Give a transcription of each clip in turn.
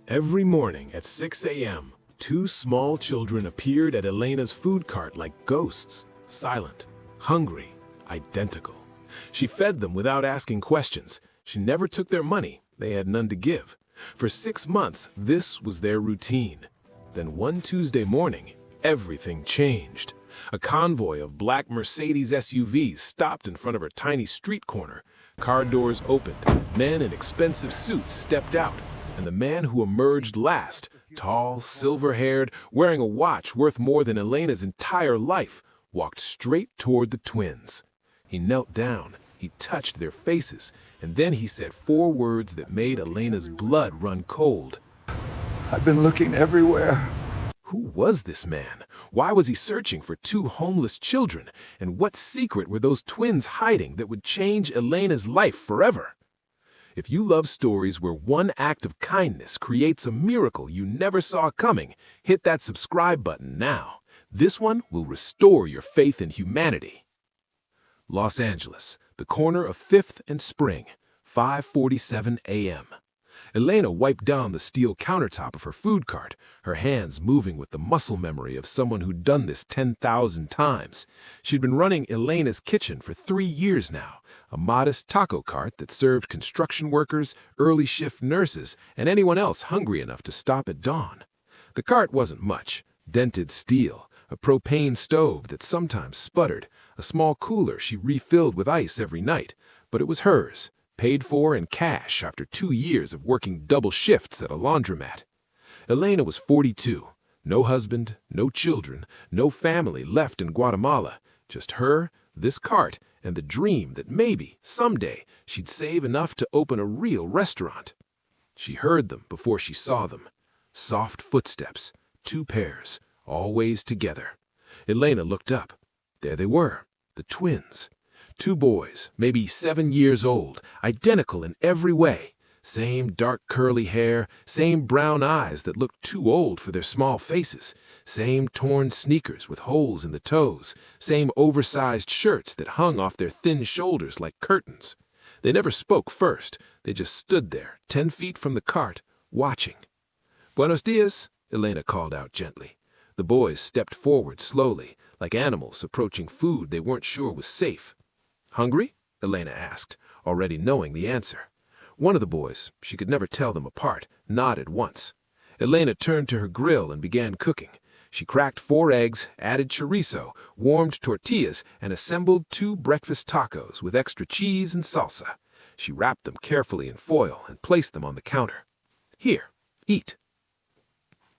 Every morning at 6 a.m., two small children appeared at Elena's food cart like ghosts, silent, hungry, identical. She fed them without asking questions. She never took their money. They had none to give. For 6 months, this was their routine. Then one Tuesday morning, everything changed. A convoy of black Mercedes SUVs stopped in front of her tiny street corner. Car doors opened. Men in expensive suits stepped out. And the man who emerged last, tall, silver-haired, wearing a watch worth more than Elena's entire life, walked straight toward the twins. He knelt down, he touched their faces, and then he said 4 words that made Elena's blood run cold. I've been looking everywhere. Who was this man? Why was he searching for 2 homeless children? And what secret were those twins hiding that would change Elena's life forever? If you love stories where one act of kindness creates a miracle you never saw coming, hit that subscribe button now. This one will restore your faith in humanity. Los Angeles, the corner of 5th and Spring, 5:47 a.m. Elena wiped down the steel countertop of her food cart, her hands moving with the muscle memory of someone who'd done this 10,000 times. She'd been running Elena's kitchen for 3 years now, a modest taco cart that served construction workers, early shift nurses, and anyone else hungry enough to stop at dawn. The cart wasn't much: dented steel, a propane stove that sometimes sputtered, a small cooler she refilled with ice every night, but it was hers, paid for in cash after 2 years of working double shifts at a laundromat. Elena was 42, no husband, no children, no family left in Guatemala, just her, this cart, and the dream that maybe, someday, she'd save enough to open a real restaurant. She heard them before she saw them. Soft footsteps, 2 pairs, always together. Elena looked up. There they were, the twins. 2 boys, maybe 7 years old, identical in every way. Same dark curly hair, same brown eyes that looked too old for their small faces, same torn sneakers with holes in the toes, same oversized shirts that hung off their thin shoulders like curtains. They never spoke first. They just stood there, 10 feet from the cart, watching. "Buenos dias," Elena called out gently. The boys stepped forward slowly, like animals approaching food they weren't sure was safe. "Hungry?" Elena asked, already knowing the answer. One of the boys, she could never tell them apart, nodded once. Elena turned to her grill and began cooking. She cracked 4 eggs, added chorizo, warmed tortillas, and assembled 2 breakfast tacos with extra cheese and salsa. She wrapped them carefully in foil and placed them on the counter. "Here, eat."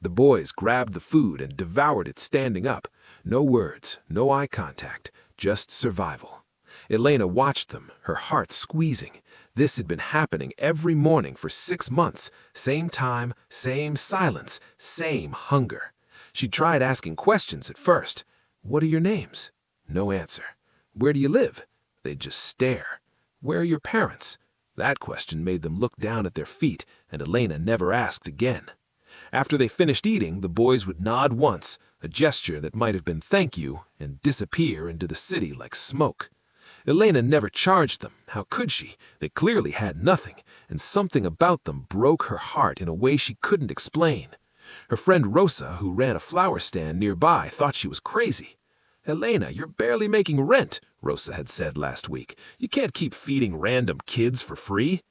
The boys grabbed the food and devoured it standing up. No words, no eye contact, just survival. Elena watched them, her heart squeezing. This had been happening every morning for 6 months. Same time, same silence, same hunger. She tried asking questions at first. "What are your names?" No answer. "Where do you live?" They'd just stare. "Where are your parents?" That question made them look down at their feet, and Elena never asked again. After they finished eating, the boys would nod once, a gesture that might have been thank you, and disappear into the city like smoke. Elena never charged them. How could she? They clearly had nothing, and something about them broke her heart in a way she couldn't explain. Her friend Rosa, who ran a flower stand nearby, thought she was crazy. "Elena, you're barely making rent," Rosa had said last week. "You can't keep feeding random kids for free."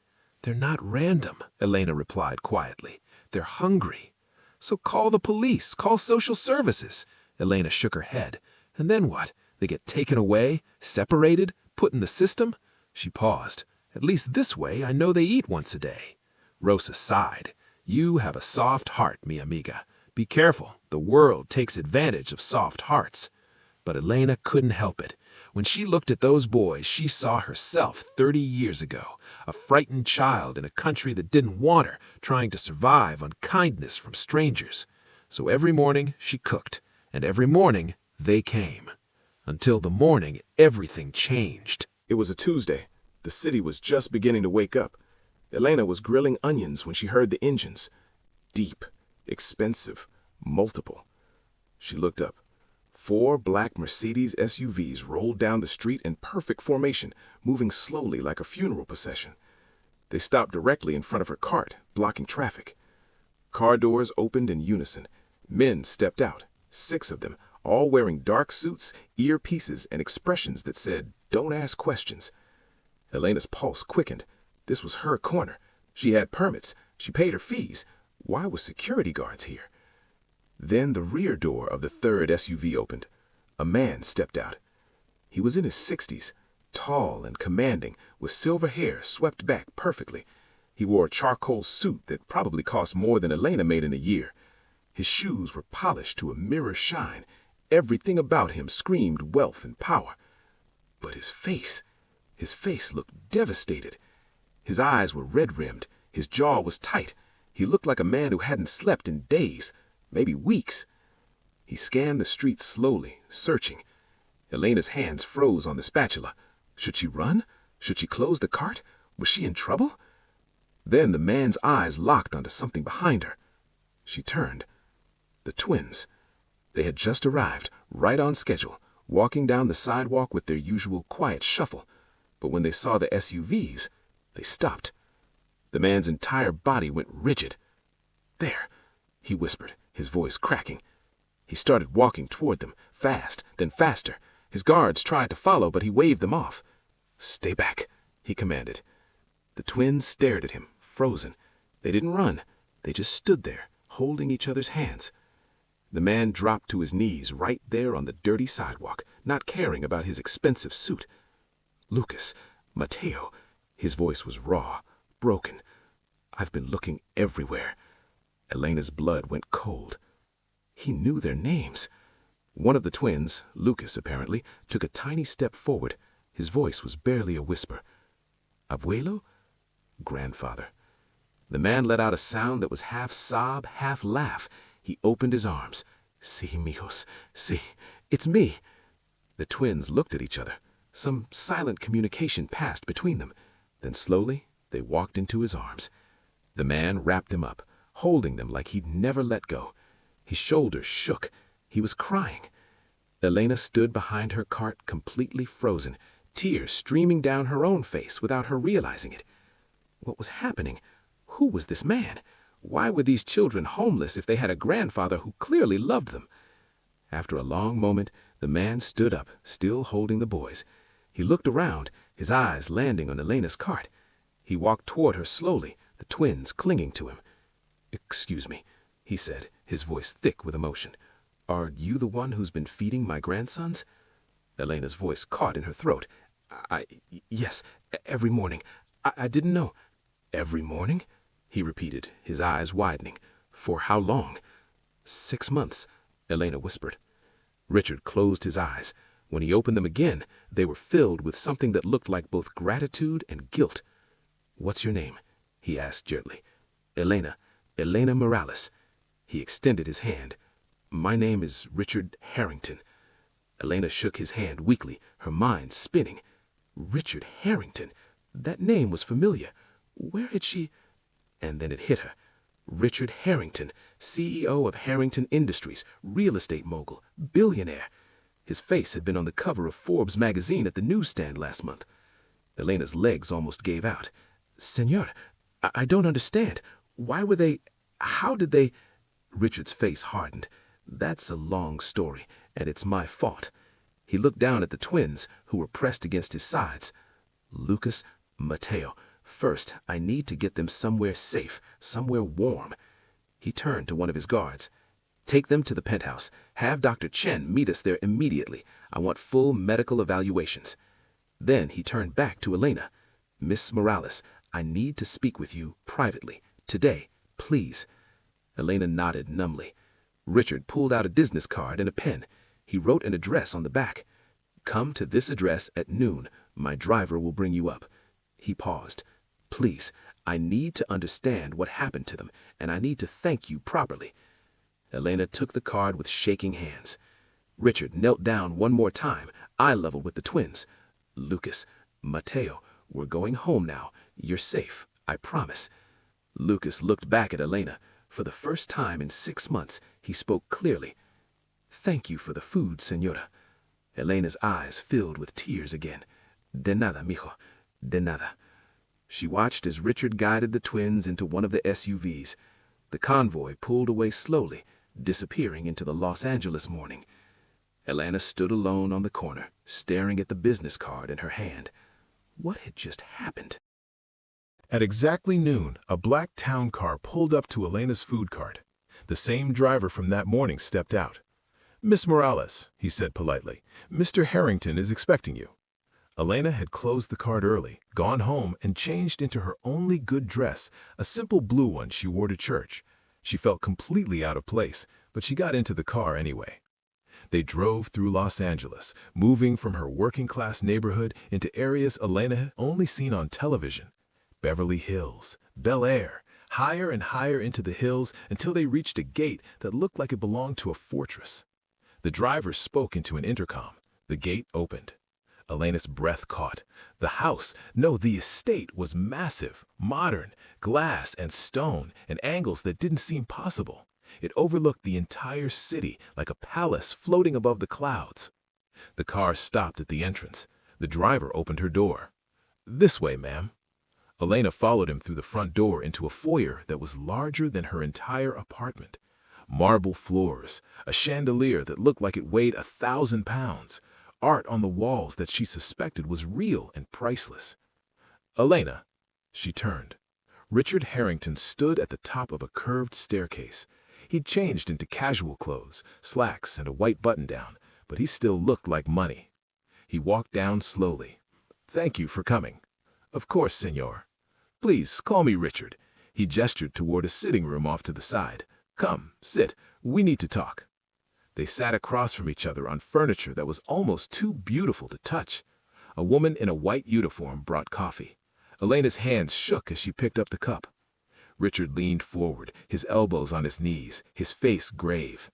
"They're not random," Elena replied quietly. "They're hungry." "So call the police, call social services." Elena shook her head. "And then what? They get taken away, separated, put in the system?" She paused. "At least this way I know they eat once a day." Rosa sighed. "You have a soft heart, mi amiga. Be careful, the world takes advantage of soft hearts." But Elena couldn't help it. When she looked at those boys, she saw herself 30 years ago, a frightened child in a country that didn't want her, trying to survive on kindness from strangers. So every morning she cooked, and every morning they came. Until the morning everything changed. It was a Tuesday. The city was just beginning to wake up. Elena was grilling onions when she heard the engines. Deep, expensive, multiple. She looked up. 4 black Mercedes SUVs rolled down the street in perfect formation, moving slowly like a funeral procession. They stopped directly in front of her cart, blocking traffic. Car doors opened in unison. Men stepped out, 6 of them, all wearing dark suits, earpieces, and expressions that said, "Don't ask questions." Elena's pulse quickened. This was her corner. She had permits. She paid her fees. Why were security guards here? Then the rear door of the 3rd SUV opened. A man stepped out. He was in his 60s, tall and commanding, with silver hair swept back perfectly. He wore a charcoal suit that probably cost more than Elena made in a year. His shoes were polished to a mirror shine. Everything about him screamed wealth and power. But his face looked devastated. His eyes were red-rimmed. His jaw was tight. He looked like a man who hadn't slept in days, maybe weeks. He scanned the streets slowly, searching. Elena's hands froze on the spatula. Should she run? Should she close the cart? Was she in trouble? Then the man's eyes locked onto something behind her. She turned. The twins. They had just arrived, right on schedule, walking down the sidewalk with their usual quiet shuffle. But when they saw the SUVs, they stopped. The man's entire body went rigid. "There," he whispered, his voice cracking. He started walking toward them, fast, then faster. His guards tried to follow, but he waved them off. "Stay back," he commanded. The twins stared at him, frozen. They didn't run. They just stood there, holding each other's hands. The man dropped to his knees right there on the dirty sidewalk, not caring about his expensive suit. "Lucas, Mateo," his voice was raw, broken. "I've been looking everywhere." Elena's blood went cold. He knew their names. One of the twins, Lucas apparently, took a tiny step forward. His voice was barely a whisper. "Abuelo?" "Grandfather." The man let out a sound that was half sob, half laugh. He opened his arms. "Sí, mijos, sí, it's me." The twins looked at each other. Some silent communication passed between them. Then slowly they walked into his arms. The man wrapped them up, holding them like he'd never let go. His shoulders shook. He was crying. Elena stood behind her cart completely frozen, tears streaming down her own face without her realizing it. What was happening? Who was this man? Why were these children homeless if they had a grandfather who clearly loved them? After a long moment, the man stood up, still holding the boys. He looked around, his eyes landing on Elena's cart. He walked toward her slowly, the twins clinging to him. "Excuse me," he said, his voice thick with emotion. "Are you the one who's been feeding my grandsons?" Elena's voice caught in her throat. Yes, every morning. I didn't know." "Every morning?" he repeated, his eyes widening. "For how long?" "6 months," Elena whispered. Richard closed his eyes. When he opened them again, they were filled with something that looked like both gratitude and guilt. "What's your name?" he asked gently. Elena Morales." He extended his hand. "My name is Richard Harrington." Elena shook his hand weakly, her mind spinning. Richard Harrington. That name was familiar. Where had she... And then it hit her. Richard Harrington, CEO of Harrington Industries, real estate mogul, billionaire. His face had been on the cover of Forbes magazine at the newsstand last month. Elena's legs almost gave out. "Senor, I don't understand. Why were they... How did they..." Richard's face hardened. "That's a long story, and it's my fault." He looked down at the twins, who were pressed against his sides. "Lucas, Mateo, first I need to get them somewhere safe, somewhere warm." He turned to one of his guards. "Take them to the penthouse. Have Dr. Chen meet us there immediately. I want full medical evaluations." Then he turned back to Elena. "Miss Morales, I need to speak with you privately. Today, please." Elena nodded numbly. Richard pulled out a business card and a pen. He wrote an address on the back. "Come to this address at noon. My driver will bring you up." He paused. "Please, I need to understand what happened to them, and I need to thank you properly." Elena took the card with shaking hands. Richard knelt down one more time, eye level with the twins. "Lucas, Mateo, we're going home now. You're safe, I promise." Lucas looked back at Elena. For the first time in 6 months, he spoke clearly. "Thank you for the food, senora." Elena's eyes filled with tears again. "De nada, mijo, de nada." She watched as Richard guided the twins into one of the SUVs. The The convoy pulled away slowly, disappearing into the Los Angeles morning. Elena stood alone on the corner, staring at the business card in her hand. What had just happened? At exactly noon, a black town car pulled up to Elena's food cart. The same driver from that morning stepped out. "Miss Morales," he said politely, "Mr. Harrington is expecting you." Elena had closed the cart early, gone home, and changed into her only good dress, a simple blue one she wore to church. She felt completely out of place, but she got into the car anyway. They drove through Los Angeles, moving from her working-class neighborhood into areas Elena had only seen on television. Beverly Hills, Bel Air, higher and higher into the hills until they reached a gate that looked like it belonged to a fortress. The driver spoke into an intercom. The gate opened. Elena's breath caught. The house, no, the estate was massive, modern, glass and stone, and angles that didn't seem possible. It overlooked the entire city like a palace floating above the clouds. The car stopped at the entrance. The driver opened her door. "This way, ma'am." Elena followed him through the front door into a foyer that was larger than her entire apartment. Marble floors, a chandelier that looked like it weighed 1,000 pounds, art on the walls that she suspected was real and priceless. "Elena," she turned. Richard Harrington stood at the top of a curved staircase. He'd changed into casual clothes, slacks and a white button-down, but he still looked like money. He walked down slowly. "Thank you for coming." "Of course, senor." "Please, call me Richard." He gestured toward a sitting room off to the side. "Come, sit. We need to talk." They sat across from each other on furniture that was almost too beautiful to touch. A woman in a white uniform brought coffee. Elena's hands shook as she picked up the cup. Richard leaned forward, his elbows on his knees, his face grave.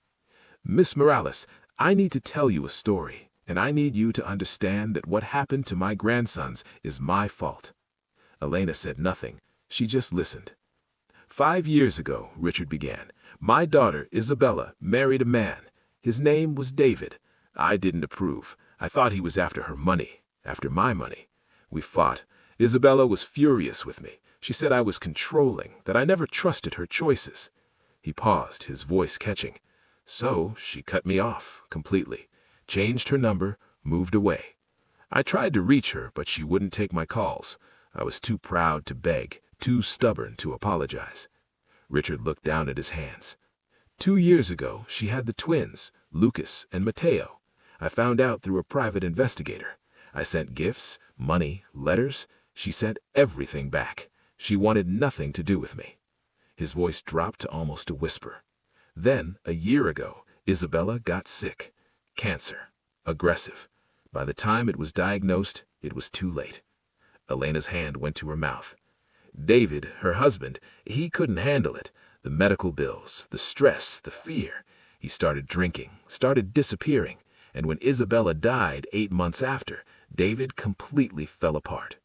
"Miss Morales, I need to tell you a story, and I need you to understand that what happened to my grandsons is my fault." Elena said nothing. She just listened. "5 years ago," Richard began, "my daughter, Isabella, married a man. His name was David. I didn't approve. I thought he was after her money, after my money. We fought. Isabella was furious with me. She said I was controlling, that I never trusted her choices." He paused, his voice catching. "So she cut me off, completely. Changed her number, moved away. I tried to reach her, but she wouldn't take my calls. I was too proud to beg, too stubborn to apologize." Richard looked down at his hands. 2 years ago, she had the twins, Lucas and Mateo. I found out through a private investigator. I sent gifts, money, letters. She sent everything back. She wanted nothing to do with me. His voice dropped to almost a whisper. Then, a year ago, Isabella got sick. Cancer. Aggressive. By the time it was diagnosed, it was too late. Elena's hand went to her mouth. David, her husband, he couldn't handle it. The medical bills, the stress, the fear. He started drinking, started disappearing, and when Isabella died 8 months after, David completely fell apart.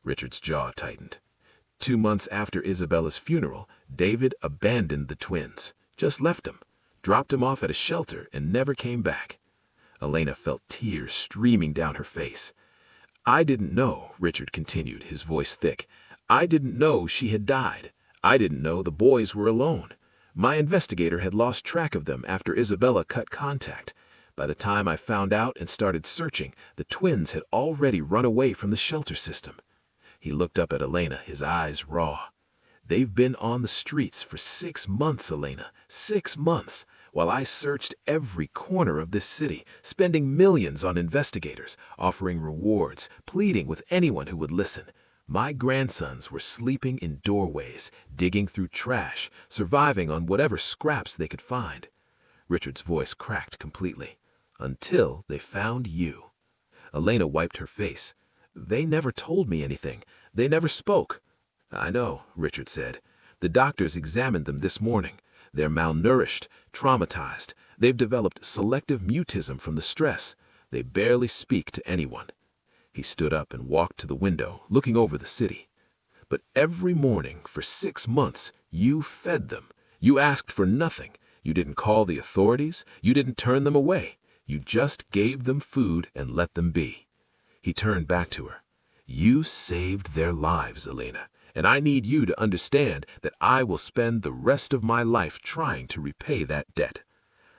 Richard's jaw tightened. 2 months after Isabella's funeral, David abandoned the twins, just left them, dropped them off at a shelter and never came back. Elena felt tears streaming down her face. "I didn't know," Richard continued, his voice thick. "I didn't know she had died. I didn't know the boys were alone. My investigator had lost track of them after Isabella cut contact. By the time I found out and started searching, the twins had already run away from the shelter system." He looked up at Elena, his eyes raw. "They've been on the streets for 6 months, Elena. 6 months, while I searched every corner of this city, spending millions on investigators, offering rewards, pleading with anyone who would listen. My grandsons were sleeping in doorways, digging through trash, surviving on whatever scraps they could find." Richard's voice cracked completely. "Until they found you." Elena wiped her face. "They never told me anything. They never spoke." "I know," Richard said. "The doctors examined them this morning. They're malnourished, traumatized. They've developed selective mutism from the stress. They barely speak to anyone." He stood up and walked to the window, looking over the city. "But every morning for 6 months, you fed them. You asked for nothing. You didn't call the authorities. You didn't turn them away. You just gave them food and let them be." He turned back to her. "You saved their lives, Elena, and I need you to understand that I will spend the rest of my life trying to repay that debt."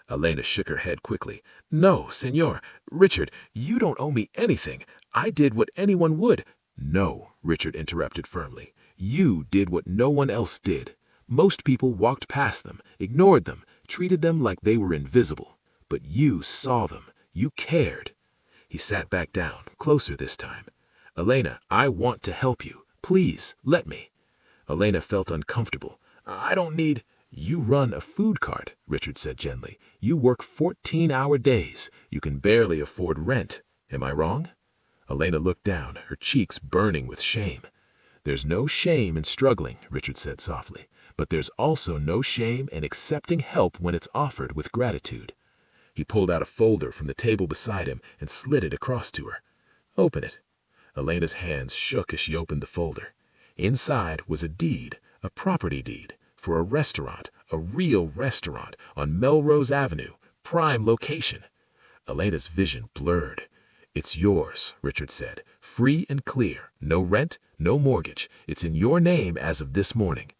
Elena shook her head quickly. "No, Senor. Richard, you don't owe me anything. I did what anyone would." "No," Richard interrupted firmly. "You did what no one else did. Most people walked past them, ignored them, treated them like they were invisible. But you saw them. You cared." He sat back down, closer this time. "Elena, I want to help you. Please, let me." Elena felt uncomfortable. "I don't need—" "You run a food cart," Richard said gently. "You work 14-hour days. You can barely afford rent. Am I wrong?" Elena looked down, her cheeks burning with shame. "There's no shame in struggling," Richard said softly. "But there's also no shame in accepting help when it's offered with gratitude." He pulled out a folder from the table beside him and slid it across to her. "Open it." Elena's hands shook as she opened the folder. Inside was a deed, a property deed, for a restaurant, a real restaurant, on Melrose Avenue, prime location. Elena's vision blurred. "It's yours," Richard said, "free and clear. No rent, no mortgage. It's in your name as of this morning."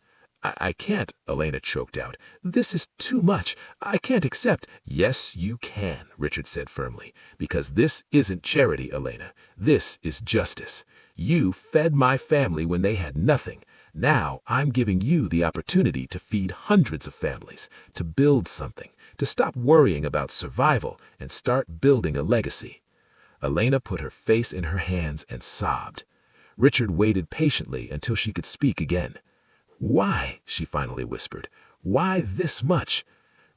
I can't," Elena choked out. "This is too much. I can't accept." "Yes, you can," Richard said firmly, "because this isn't charity, Elena. This is justice. You fed my family when they had nothing. Now I'm giving you the opportunity to feed hundreds of families, to build something, to stop worrying about survival and start building a legacy." Elena put her face in her hands and sobbed. Richard waited patiently until she could speak again. "Why?" she finally whispered. "Why this much?"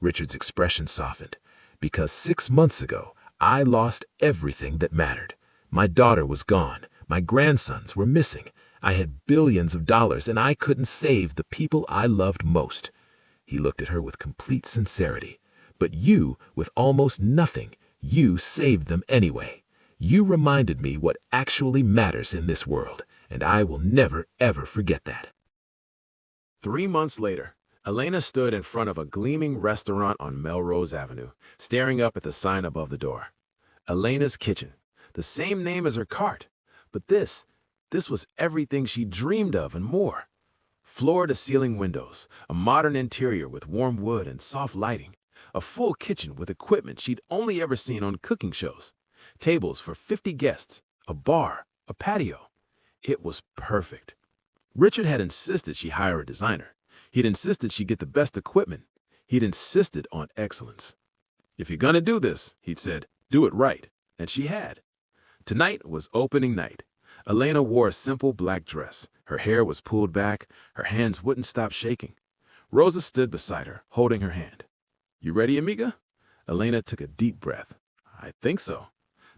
Richard's expression softened. "Because 6 months ago, I lost everything that mattered. My daughter was gone. My grandsons were missing. I had billions of dollars, and I couldn't save the people I loved most." He looked at her with complete sincerity. "But you, with almost nothing, you saved them anyway. You reminded me what actually matters in this world, and I will never, ever forget that." 3 months later, Elena stood in front of a gleaming restaurant on Melrose Avenue, staring up at the sign above the door. Elena's Kitchen, the same name as her cart. But this was everything she dreamed of and more. Floor-to-ceiling windows, a modern interior with warm wood and soft lighting, a full kitchen with equipment she'd only ever seen on cooking shows, tables for 50 guests, a bar, a patio. It was perfect. Richard had insisted she hire a designer. He'd insisted she get the best equipment. He'd insisted on excellence. "If you're gonna do this," he'd said, "do it right." And she had. Tonight was opening night. Elena wore a simple black dress. Her hair was pulled back. Her hands wouldn't stop shaking. Rosa stood beside her, holding her hand. "You ready, amiga?" Elena took a deep breath. "I think so."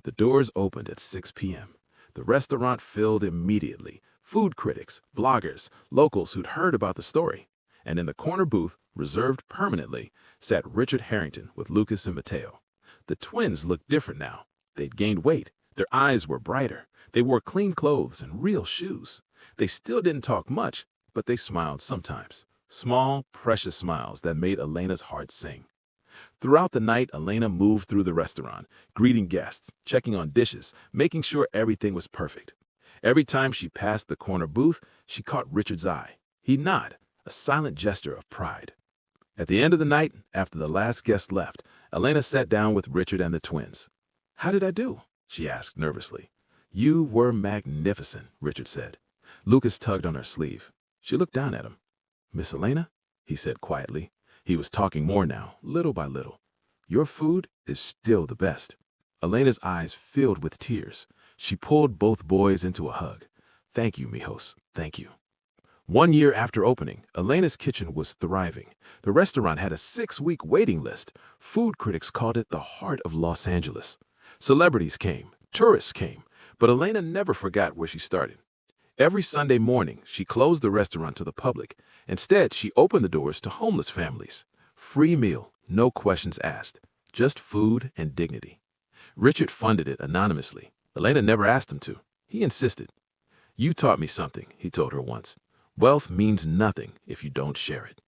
The doors opened at 6 p.m. The restaurant filled immediately. Food critics, bloggers, locals who'd heard about the story. And in the corner booth, reserved permanently, sat Richard Harrington with Lucas and Mateo. The twins looked different now. They'd gained weight. Their eyes were brighter. They wore clean clothes and real shoes. They still didn't talk much, but they smiled sometimes. Small, precious smiles that made Elena's heart sing. Throughout the night, Elena moved through the restaurant, greeting guests, checking on dishes, making sure everything was perfect. Every time she passed the corner booth, she caught Richard's eye. He'd nod, a silent gesture of pride. At the end of the night, after the last guest left, Elena sat down with Richard and the twins. "How did I do?" she asked nervously. "You were magnificent," Richard said. Lucas tugged on her sleeve. She looked down at him. "Miss Elena?" he said quietly. He was talking more now, little by little. "Your food is still the best." Elena's eyes filled with tears. She pulled both boys into a hug. "Thank you, mijos. Thank you." 1 year after opening, Elena's Kitchen was thriving. The restaurant had a 6-week waiting list. Food critics called it the heart of Los Angeles. Celebrities came, tourists came, but Elena never forgot where she started. Every Sunday morning, she closed the restaurant to the public. Instead, she opened the doors to homeless families. Free meal, no questions asked, just food and dignity. Richard funded it anonymously. Elena never asked him to. He insisted. "You taught me something," he told her once. "Wealth means nothing if you don't share it."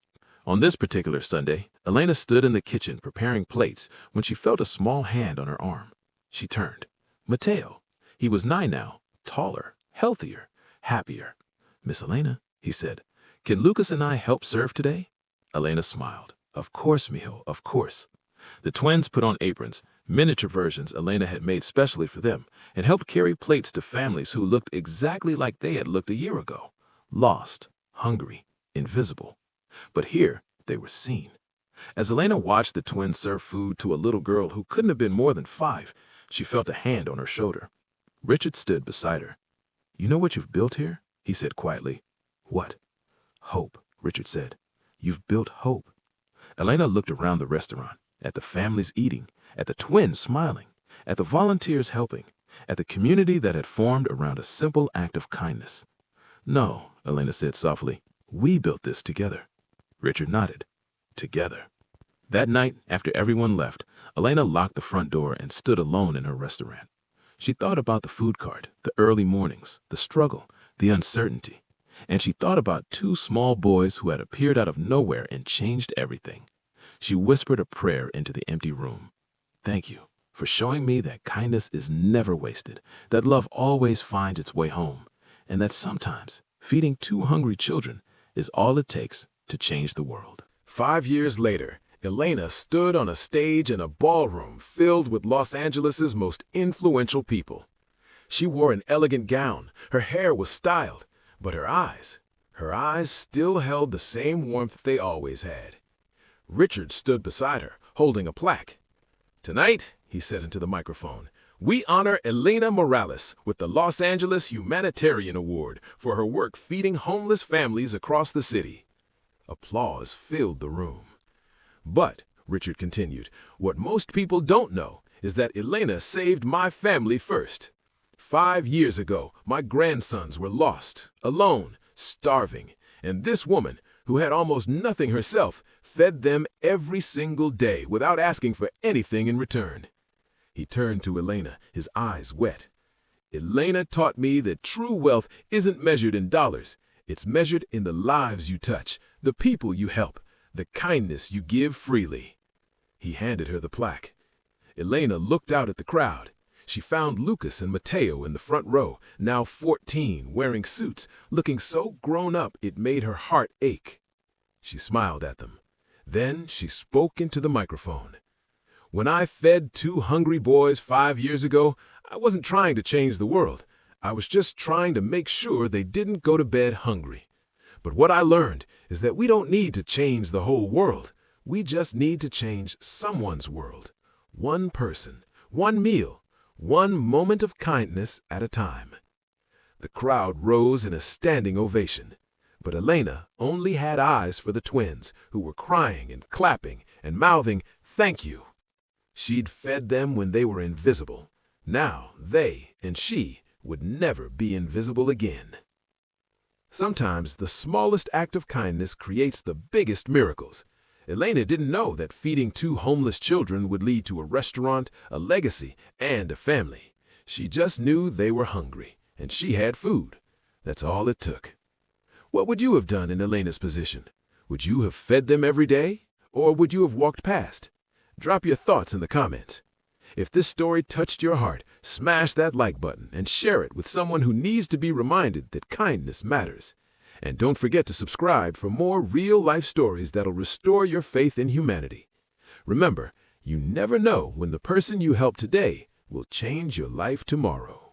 On this particular Sunday, Elena stood in the kitchen preparing plates when she felt a small hand on her arm. She turned. Mateo. He was 9 now, taller, healthier, happier. "Miss Elena," he said. "Can Lucas and I help serve today?" Elena smiled. "Of course, mijo, of course." The twins put on aprons, miniature versions Elena had made specially for them, and helped carry plates to families who looked exactly like they had looked a year ago. Lost, hungry, invisible. But here they were seen. As Elena watched the twins serve food to a little girl who couldn't have been more than 5, she felt a hand on her shoulder. Richard stood beside her. "You know what you've built here?" he said quietly. "What?" "Hope," Richard said. "You've built hope." Elena looked around the restaurant, at the families eating, at the twins smiling, at the volunteers helping, at the community that had formed around a simple act of kindness. "No," Elena said softly, "we built this together." Richard nodded. Together. That night, after everyone left, Elena locked the front door and stood alone in her restaurant. She thought about the food cart, the early mornings, the struggle, the uncertainty. And she thought about 2 small boys who had appeared out of nowhere and changed everything. She whispered a prayer into the empty room. "Thank you for showing me that kindness is never wasted, that love always finds its way home, and that sometimes feeding 2 hungry children is all it takes to change the world." 5 years later, Elena stood on a stage in a ballroom filled with Los Angeles' most influential people. She wore an elegant gown, her hair was styled, but her eyes still held the same warmth they always had. Richard stood beside her, holding a plaque. "Tonight," he said into the microphone, "we honor Elena Morales with the Los Angeles Humanitarian Award for her work feeding homeless families across the city." Applause filled the room. "But," Richard continued, "what most people don't know is that Elena saved my family first. 5 years ago, my grandsons were lost, alone, starving, and this woman, who had almost nothing herself, fed them every single day without asking for anything in return." He turned to Elena, his eyes wet. "Elena taught me that true wealth isn't measured in dollars. It's measured in the lives you touch, the people you help, the kindness you give freely." He handed her the plaque. Elena looked out at the crowd. She found Lucas and Mateo in the front row, now 14, wearing suits, looking so grown up it made her heart ache. She smiled at them. Then she spoke into the microphone. "When I fed 2 hungry boys 5 years ago, I wasn't trying to change the world. I was just trying to make sure they didn't go to bed hungry. But what I learned is that we don't need to change the whole world. We just need to change someone's world. One person, one meal, one moment of kindness at a time." The crowd rose in a standing ovation. But Elena only had eyes for the twins, who were crying and clapping and mouthing, "Thank you." She'd fed them when they were invisible. Now they and she would never be invisible again. Sometimes the smallest act of kindness creates the biggest miracles. Elena didn't know that feeding 2 homeless children would lead to a restaurant, a legacy, and a family. She just knew they were hungry, and she had food. That's all it took. What would you have done in Elena's position? Would you have fed them every day? Or would you have walked past? Drop your thoughts in the comments. If this story touched your heart, smash that like button and share it with someone who needs to be reminded that kindness matters. And don't forget to subscribe for more real-life stories that'll restore your faith in humanity. Remember, you never know when the person you help today will change your life tomorrow.